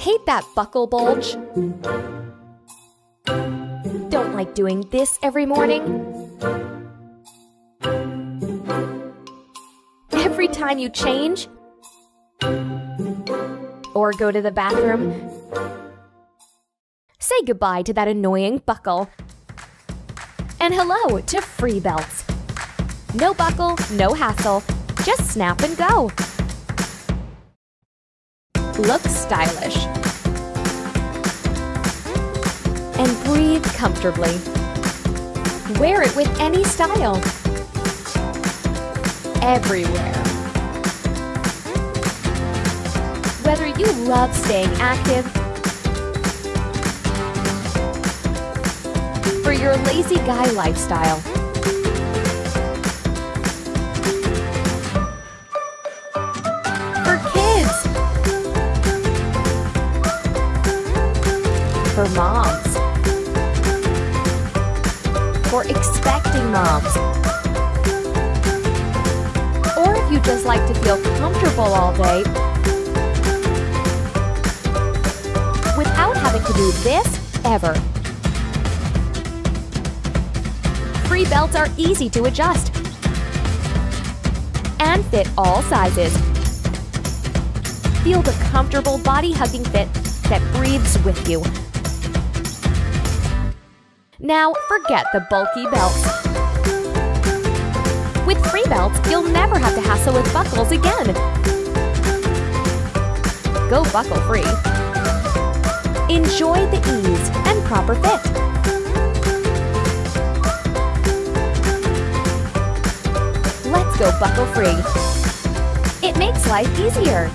Hate that buckle bulge? Don't like doing this every morning? Every time you change? Or go to the bathroom? Say goodbye to that annoying buckle. And hello to FreeBelts. No buckle, no hassle, just snap and go. Look stylish. And breathe comfortably. Wear it with any style. Everywhere. Whether you love staying active, for your lazy guy lifestyle, for kids, for moms, for expecting moms, or if you just like to feel comfortable all day without having to do this ever. FreeBelts are easy to adjust and fit all sizes. Feel the comfortable body-hugging fit that breathes with you. Now forget the bulky belts. With FreeBelts, you'll never have to hassle with buckles again. Go buckle free. Enjoy the ease and proper fit. Let's go buckle free. It makes life easier.